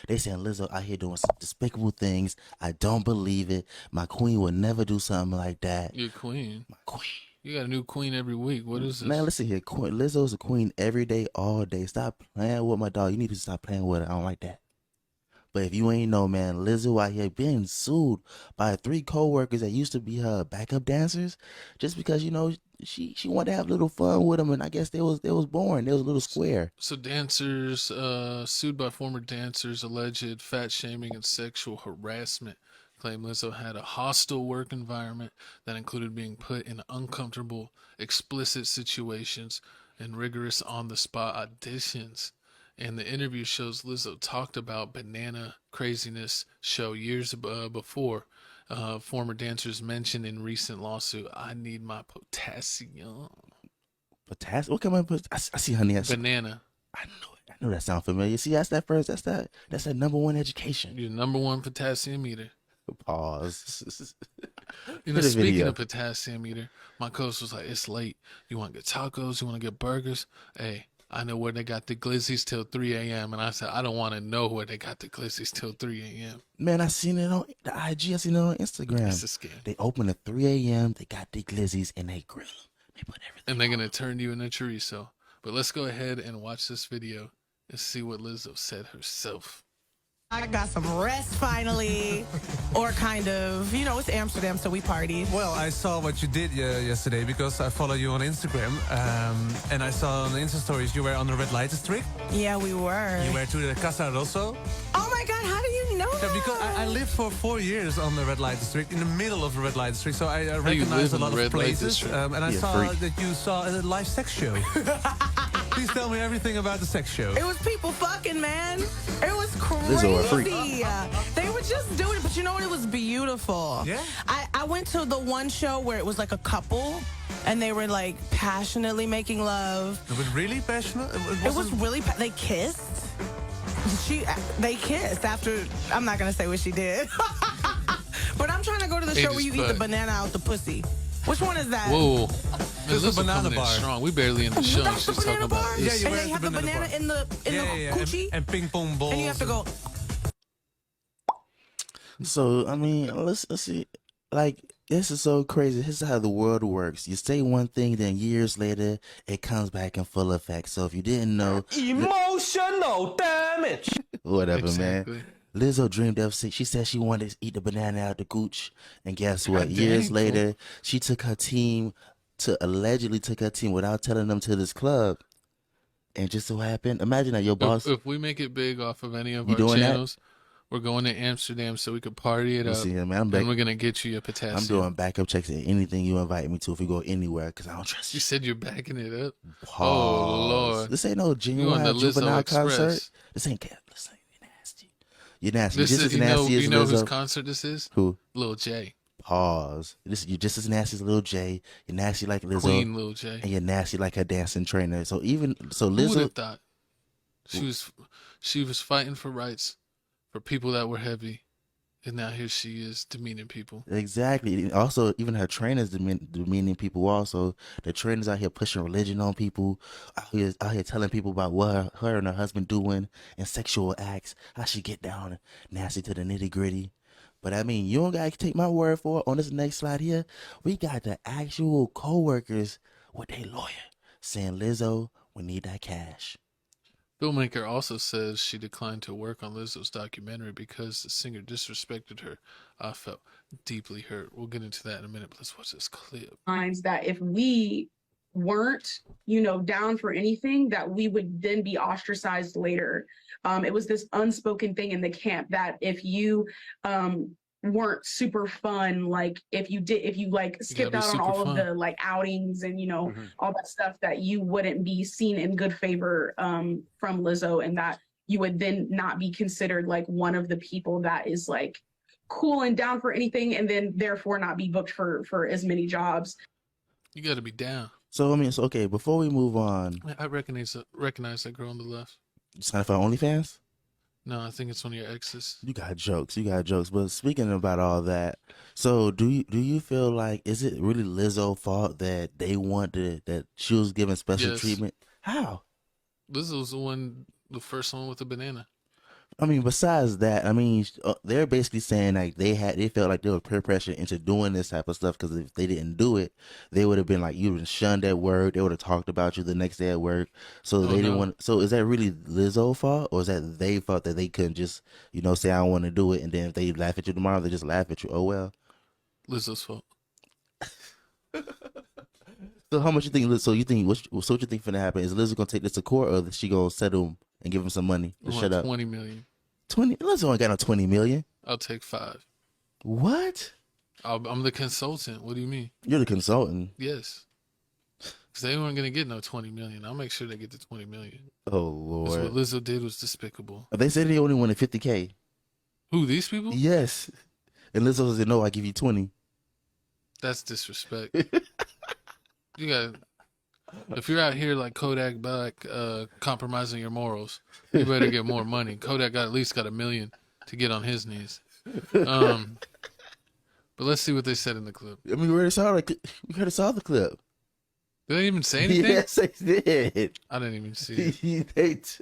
They saying Lizzo out here doing some despicable things. I don't believe it. My queen would never do something like that. Your queen. My queen. You got a new queen every week. What is this? Man, listen here. Lizzo's a queen every day, all day. Stop playing with my dog. You need to stop playing with her. I don't like that. But if you ain't know, man, Lizzo out here being sued by 3 co-workers that used to be her backup dancers, just because she wanted to have a little fun with them, and I guess they was boring. They was a little square. So dancers sued by former dancers alleged fat shaming and sexual harassment. Claim Lizzo had a hostile work environment that included being put in uncomfortable, explicit situations and rigorous on-the-spot auditions. And the interview shows Lizzo talked about banana craziness show years before. Former dancers mentioned in recent lawsuit, "I need my potassium." Potassium? What kind of? I see, honey. Banana. I know that sound familiar. See, that's that first. That's that #1 education. Your #1 potassium eater. Pause. Speaking of potassium eater, my coach was like, "It's late. You want to get tacos? You want to get burgers? Hey, I know where they got the glizzies till 3 a.m." And I said, "I don't want to know where they got the glizzies till 3 a.m. Man, I seen it on the IG. I seen it on Instagram. It's a scam. They open at 3 a.m. They got the glizzies and they grill them. They put everything. And they're going to turn you into chorizo. But let's go ahead and watch this video and see what Lizzo said herself. I got some rest finally, or kind of, it's Amsterdam, so we party. Well, I saw what you did yesterday because I follow you on Instagram, and I saw on the Insta stories you were on the red light district. Yeah, we were. You were to the Casa Rosso. Oh my God, how do you know that? Because I lived for 4 years on the red light district, in the middle of the red light district, so I recognize a lot of places. And I saw that you saw a live sex show. Please tell me everything about the sex show. It was people fucking, man. It was Lizzo a freak. crazy. They were just doing it, but you know what? It was beautiful. Yeah. I went to the one show where it was like a couple, and they were like passionately making love. It was really passionate? It was really, they kissed. They kissed after, I'm not going to say what she did. But I'm trying to go to the show where you eat the banana out the pussy. Which one is that? Whoa. There's a banana bar. Strong. We barely in the show. That's the She's talking banana about bar? this. Yeah, And they have the banana in the coochie? And ping pong balls. And you have to go. So I mean, let's see. Like, this is so crazy. This is how the world works. You say one thing, then years later, it comes back in full effect. So if you didn't know, emotional damage. whatever, Exactly. man. Lizzo dreamed of. She said she wanted to eat the banana out the gooch, and guess what? God Years dang. later, she allegedly took her team without telling them to this club, and just so happened. Imagine that your boss. If we make it big off of any of You our doing that? channels, we're going to Amsterdam so we could party it up. See, man, And we're going to get you a potassium. I'm doing backup checks at anything you invite me to if we go anywhere, because I don't trust You you. said you're backing it up? Pause. Oh, Lord. This ain't no You on genuine the juvenile Lizzo Express. concert. This ain't cat. Listen, you're nasty. You're nasty. This You're just is, as nasty as you know Lizzo. whose concert this is? Who? Lil J. Pause. You're just as nasty as Lil J. You're nasty like Lizzo. Queen Lil J. And you're nasty like her dancing trainer. So Who would Lizzo. have thought? She was fighting for rights for people that were heavy. And now here she is demeaning people. Exactly. Also, even her trainers demeaning people. Also, the trainers out here pushing religion on people. Out here telling people about what her and her husband doing and sexual acts. How she get down nasty to the nitty gritty. But I mean, you don't gotta take my word for it. On this next slide here, we got the actual co-workers with their lawyer saying, Lizzo, we need that cash. Filmmaker also says she declined to work on Lizzo's documentary because the singer disrespected her. I felt deeply hurt. We'll get into that in a minute, but let's watch this clip. Minds that if we weren't, down for anything, that we would then be ostracized later. It was this unspoken thing in the camp that if you weren't super fun, like if you skipped out on all of the outings and all that stuff, that you wouldn't be seen in good favor from Lizzo, and that you would then not be considered like one of the people that is like cool and down for anything, and then therefore not be booked for as many jobs. You got to be down. So I mean, okay. Before we move on, I recognize that girl on the left. sign up for OnlyFans. No, I think it's one of your exes. You got jokes. But speaking about all that, so do you feel like, is it really Lizzo's fault that they wanted that she was given special Yes. treatment? How? Lizzo's the first one with the banana. I mean, besides that, I mean, they're basically saying like they felt like they were peer pressure into doing this type of stuff because if they didn't do it, they would have been like you would have shunned at work. They would have talked about you the next day at work. So they didn't want. So is that really Lizzo's fault, or is that they felt that they couldn't just say I don't want to do it, and then if they laugh at you tomorrow, they just laugh at you. Oh well. Lizzo's fault. So how much you think? So you think what you think finna happen? Is Lizzo gonna take this to court, or is she gonna settle and give him some money to shut up? 20 million. 20. Lizzo ain't got no 20 million. I'll take 5. What? I'm the consultant. What do you mean? You're the consultant. Yes. Because they weren't going to get no 20 million. I'll make sure they get the 20 million. Oh, Lord. Because what Lizzo did was despicable. They said they only wanted 50K. Who, these people? Yes. And Lizzo said, no, I give you 20. That's disrespect. You got, if you're out here like Kodak Black, compromising your morals, you better get more money. Kodak at least got $1 million to get on his knees. But let's see what they said in the clip. I mean, we already saw the clip. Did they even say anything? Yes, they did. I didn't even see it.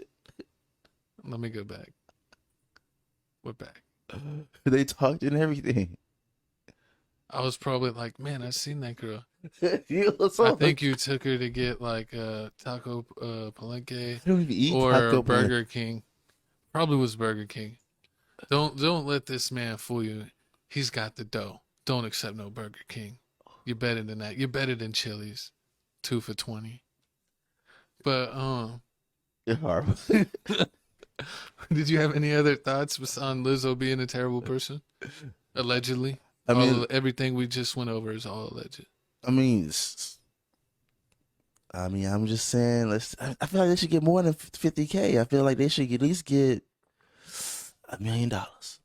Let me go back. We're back. They talked and everything. I was probably like, man, I've seen that girl. I think you took her to get like Taco Palenque I don't even eat or Taco Burger King. Probably was Burger King. Don't let this man fool you. He's got the dough. Don't accept no Burger King. You're better than that. You're better than Chili's. 2 for $20. But You're horrible. did you have any other thoughts on Lizzo being a terrible person? Allegedly. I mean, everything we just went over is all alleged. I mean, I'm just saying. I feel like they should get more than 50K. I feel like they should at least get $1 million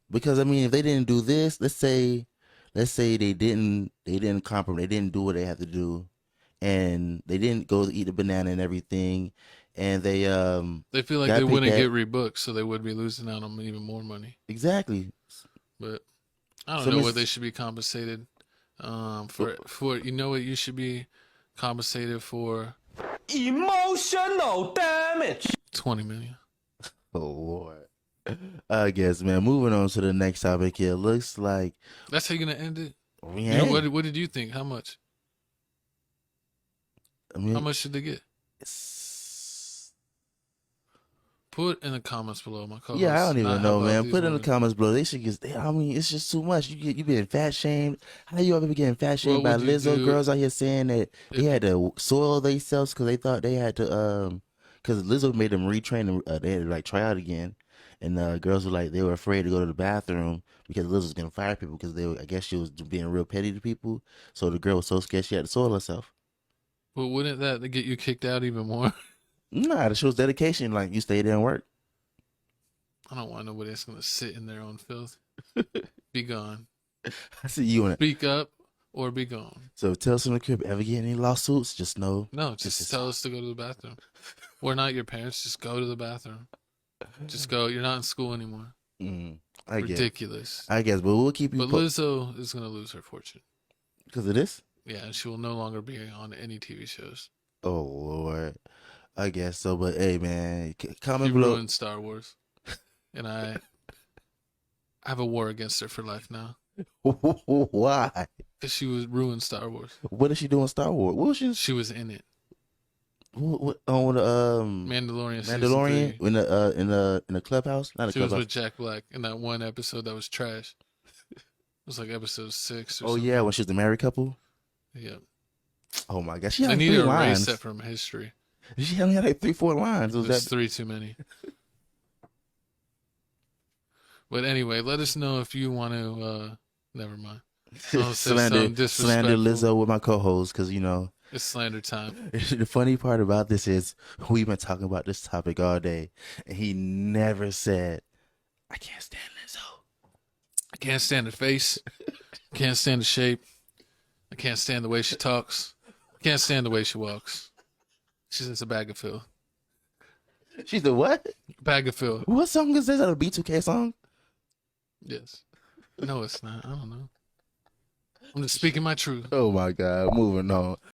because I mean, if they didn't do this, let's say they didn't compromise, they didn't do what they had to do, and they didn't go to eat the banana and everything, and they feel like they wouldn't get rebooked, so they would be losing out on even more money. Exactly. But I don't know what they should be compensated for. You know what you should be compensated for? Emotional damage. 20 million. Oh Lord. I guess, man. Moving on to the next topic here. Looks like that's how you're gonna end it. Yeah. What did you think? How much? I mean, how much should they get? Put in the comments below, my co-host. Yeah, I don't even know, man. Put in the comments below. They should get. I mean, it's just too much. You being fat shamed. How you ever be getting fat shamed by Lizzo? Girls out here saying that they had to soil themselves because they thought they had to. Because Lizzo made them retrain them. They had to like try out again, and girls were like they were afraid to go to the bathroom because Lizzo was gonna fire people because I guess she was being real petty to people. So the girl was so scared she had to soil herself. Well, wouldn't that get you kicked out even more? Nah, it shows dedication. Like you stay there and work. I don't want nobody that's gonna sit in their own filth. Be gone. I see you in it. Speak up or be gone. So if Tales from the Crib ever get any lawsuits, just know. No, just tell us to go to the bathroom. We're not your parents. Just go to the bathroom. Just go. You're not in school anymore. Ridiculous. I guess, but we'll keep you. But Lizzo is gonna lose her fortune because of this. Yeah, and she will no longer be on any TV shows. Oh Lord. I guess so, but hey, man, comment below. She ruined Star Wars, and I have a war against her for life now. Why? Because she was ruined Star Wars. What is she doing Star Wars? What was she? She was in it. What on the Mandalorian in the clubhouse? Not she was with Jack Black in that one episode that was trash. It was like episode 6. Or something. Yeah, when she was the married couple. Yeah. Oh my gosh, she had I like need 3 to lines. erase that from history. She only had like 3-4 lines. There's 3 too many. But anyway, let us know if you want to. Never mind. Slander Lizzo with my co-host because it's slander time. The funny part about this is we've been talking about this topic all day, and he never said, "I can't stand Lizzo. I can't stand her face. I can't stand the shape. I can't stand the way she talks. I can't stand the way she walks. She's just a bag of fill. She's a what? Bag of fill. What song is this? Is that a B2K song? Yes. No, it's not. I don't know. I'm just speaking my truth. Oh my God. Moving on.